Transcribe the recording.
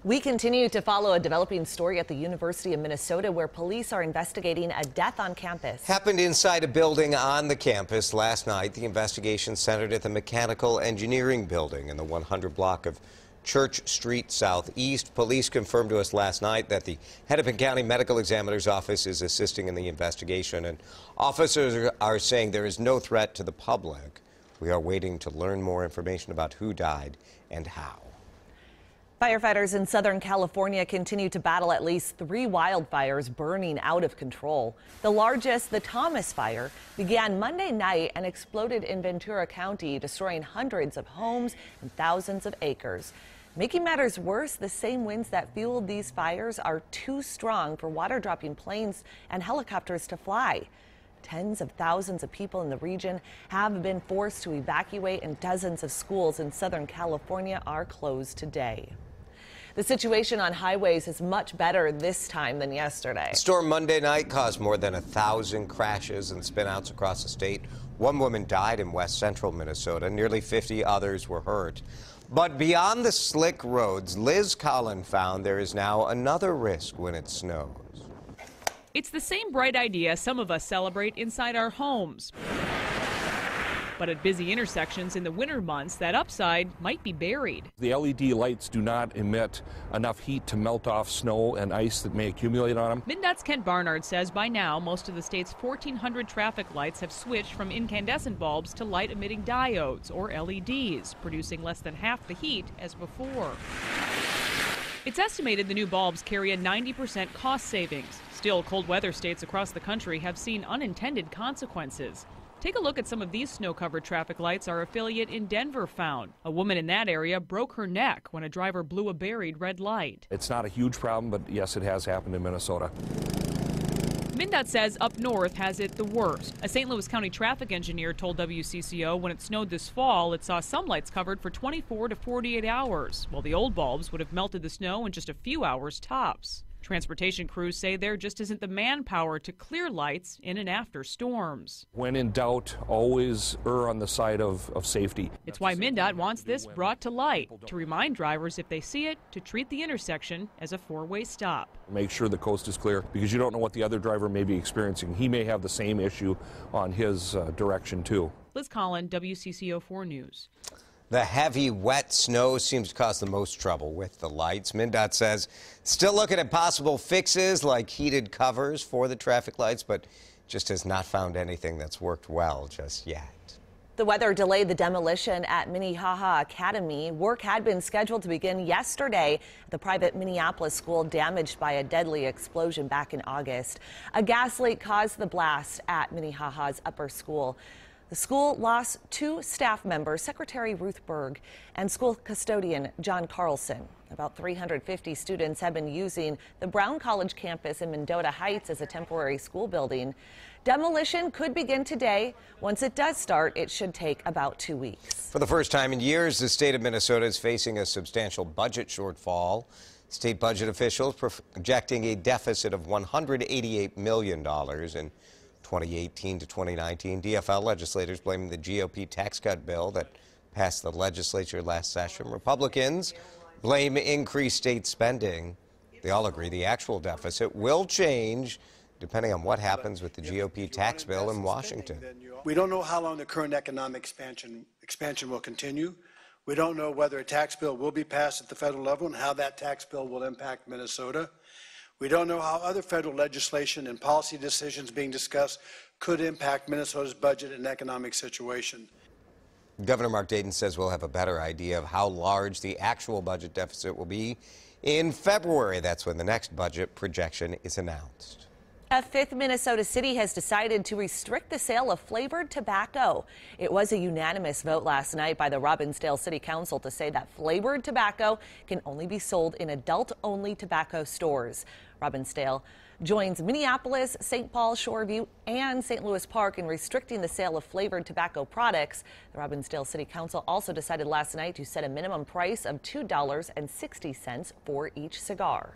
We continue to follow a developing story at the University of Minnesota where police are investigating a death on campus. Happened inside a building on the campus last night. The investigation centered at the Mechanical Engineering Building in the 100 block of Church Street Southeast. Police confirmed to us last night that the Hennepin County Medical Examiner's Office is assisting in the investigation, and officers are saying there is no threat to the public. We are waiting to learn more information about who died and how. Firefighters in Southern California continue to battle at least 3 wildfires burning out of control. The largest, the Thomas Fire, began Monday night and exploded in Ventura County, destroying hundreds of homes and thousands of acres. Making matters worse, the same winds that fueled these fires are too strong for water-dropping planes and helicopters to fly. Tens of thousands of people in the region have been forced to evacuate, and dozens of schools in Southern California are closed today. The situation on highways is much better this time than yesterday. The storm Monday night caused more than 1,000 crashes and spinouts across the state. One woman died in west central Minnesota. Nearly 50 others were hurt. But beyond the slick roads, Liz Collin found there is now another risk when it snows. It's the same bright idea some of us celebrate inside our homes. But at busy intersections in the winter months, that upside might be buried. The LED lights do not emit enough heat to melt off snow and ice that may accumulate on them. MnDOT's Kent Barnard says by now, most of the state's 1,400 traffic lights have switched from incandescent bulbs to light-emitting diodes, or LEDs, producing less than half the heat as before. It's estimated the new bulbs carry a 90% cost savings. Still, cold weather states across the country have seen unintended consequences. Take a look at some of these snow-covered traffic lights our affiliate in Denver found. A woman in that area broke her neck when a driver blew a buried red light. It's not a huge problem, but yes, it has happened in Minnesota. MnDOT says up north has it the worst. A St. Louis County traffic engineer told WCCO when it snowed this fall, it saw some lights covered for 24 to 48 hours, while the old bulbs would have melted the snow in just a few hours tops. Transportation crews say there just isn't the manpower to clear lights in and after storms. When in doubt, always err on the side of safety. It's why MnDOT wants this brought to light, to remind drivers if they see it, to treat the intersection as a four-way stop. Make sure the coast is clear, because you don't know what the other driver may be experiencing. He may have the same issue on his direction too. Liz Collin, WCCO 4 News. The heavy, wet snow seems to cause the most trouble with the lights. MnDOT says still looking at possible fixes like heated covers for the traffic lights, but just has not found anything that's worked well just yet. The weather delayed the demolition at Minnehaha Academy. Work had been scheduled to begin yesterday at the private Minneapolis school damaged by a deadly explosion back in August. A gas leak caused the blast at Minnehaha's upper school. The school lost 2 staff members, Secretary Ruth Berg and school custodian John Carlson. About 350 students have been using the Brown College campus in Mendota Heights as a temporary school building. Demolition could begin today. Once it does start, it should take about 2 weeks. For the first time in years, the state of Minnesota is facing a substantial budget shortfall. State budget officials projecting a deficit of $188 million in 2018 to 2019. DFL legislators blaming the GOP tax cut bill that passed the legislature last session. Republicans blame increased state spending. They all agree the actual deficit will change depending on what happens with the GOP tax bill in Washington. We don't know how long the current economic expansion will continue. We don't know whether a tax bill will be passed at the federal level and how that tax bill will impact Minnesota. We don't know how other federal legislation and policy decisions being discussed could impact Minnesota's budget and economic situation. Governor Mark Dayton says we'll have a better idea of how large the actual budget deficit will be in February. That's when the next budget projection is announced. A fifth Minnesota city has decided to restrict the sale of flavored tobacco. It was a unanimous vote last night by the Robbinsdale City Council to say that flavored tobacco can only be sold in adult-only tobacco stores. Robbinsdale joins Minneapolis, St. Paul, Shoreview, and St. Louis Park in restricting the sale of flavored tobacco products. The Robbinsdale City Council also decided last night to set a minimum price of $2.60 for each cigar.